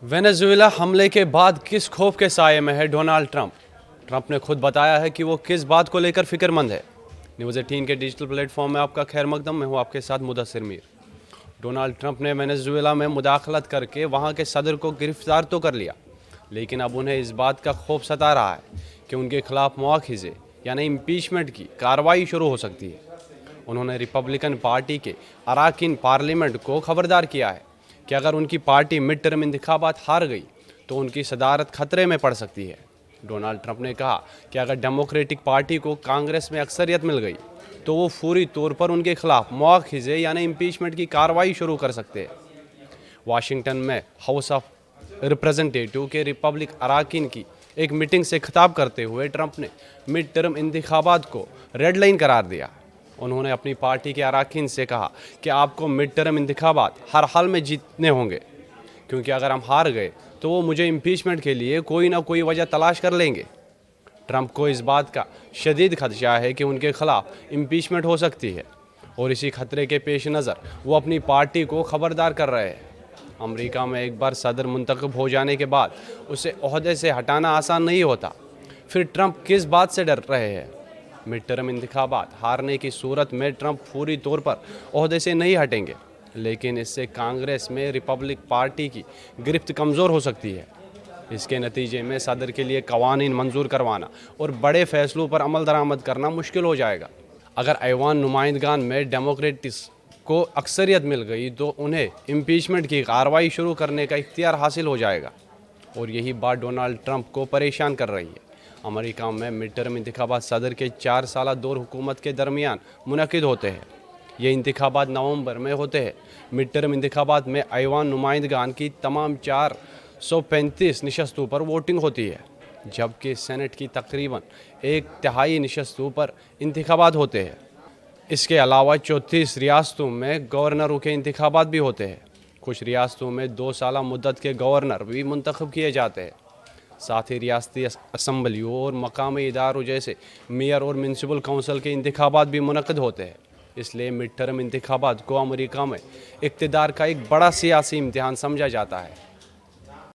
Venezuela हमले के बाद किस खौफ के साये में है डोनाल्ड ट्रंप? ट्रंप ने खुद बताया है कि वो किस बात को लेकर फिक्रमंद है। न्यूज़ 18 के डिजिटल प्लेटफॉर्म में आपका खैर मकदम। मैं हूँ आपके साथ मुदस्सिर मीर। डोनाल्ड ट्रंप ने वेनेजुएला में मुदाखलत करके वहाँ के सदर को गिरफ्तार तो कर लिया, लेकिन अब उन्हें इस बात का खौफ सता रहा है कि उनके खिलाफ मुआखिज़े यानी इम्पीचमेंट की कार्रवाई शुरू हो सकती है। उन्होंने रिपब्लिकन पार्टी के अराकीन पार्लियामेंट को खबरदार किया है कि अगर उनकी पार्टी मिड टर्म इंतखाबात हार गई तो उनकी सदारत खतरे में पड़ सकती है। डोनाल्ड ट्रंप ने कहा कि अगर डेमोक्रेटिक पार्टी को कांग्रेस में अक्सरियत मिल गई तो वो फौरी तौर पर उनके खिलाफ मुआखिज़े यानी इम्पीचमेंट की कार्रवाई शुरू कर सकते हैं। वाशिंगटन में हाउस ऑफ रिप्रेजेंटेटिव के रिपब्लिक अराकीन की एक मीटिंग से खिताब करते हुए ट्रंप ने मिड टर्म इंतखाबात को रेड लाइन करार दिया। उन्होंने अपनी पार्टी के अराकीन से कहा कि आपको मिड टर्म इंतखाबात हर हाल में जीतने होंगे, क्योंकि अगर हम हार गए तो वो मुझे इम्पीचमेंट के लिए कोई ना कोई वजह तलाश कर लेंगे। ट्रंप को इस बात का शदीद खदशा है कि उनके खिलाफ इम्पीचमेंट हो सकती है और इसी खतरे के पेश नज़र वो अपनी पार्टी को खबरदार कर रहे हैं। अमेरिका में एक बार सदर मुंतखब हो जाने के बाद उसे ओहदे से हटाना आसान नहीं होता। फिर ट्रंप किस बात से डर रहे हैं? मिड टर्म इंतखाबात हारने की सूरत में ट्रंप पूरी तौर पर ओहदे से नहीं हटेंगे, लेकिन इससे कांग्रेस में रिपब्लिक पार्टी की गिरफ्त कमज़ोर हो सकती है। इसके नतीजे में सदर के लिए कवानीन मंजूर करवाना और बड़े फैसलों पर अमल दरामद करना मुश्किल हो जाएगा। अगर ऐवान नुमाइंदगान में डेमोक्रेट्स को अक्सरियत मिल गई तो उन्हें इम्पीचमेंट की कार्रवाई शुरू करने का इख्तियार हासिल हो जाएगा, और यही बात डोनाल्ड ट्रंप को परेशान कर रही है। अमेरिका में मिड टर्म इंतखाबात सदर के 4 साल दौर हुकूमत के दरमियान मुनक़िद होते हैं। ये इंतखाबात नवंबर में होते हैं। मिड टर्म इंतखाबात में ऐवान नुमाइंदगान की तमाम 435 नशस्तों पर वोटिंग होती है, जबकि सेनेट की तकरीबन 1/3 नशस्तों पर इंतखाबात होते हैं। इसके अलावा 34 रियासतों में गवर्नरों के इंतखाबात भी होते हैं। कुछ रियासतों में 2 साल मुद्दत के गवर्नर भी मुंतखब किए जाते हैं। साथ ही रियासती असम्बलियों और मकामी इदारों जैसे मेयर और म्यूनसिपल काउंसिल के इंतखाबात भी मुनक़िद होते हैं। इसलिए मिड टर्म इंतखाबात को अमेरिका में इक़्तिदार का एक बड़ा सियासी इम्तिहान समझा जाता है।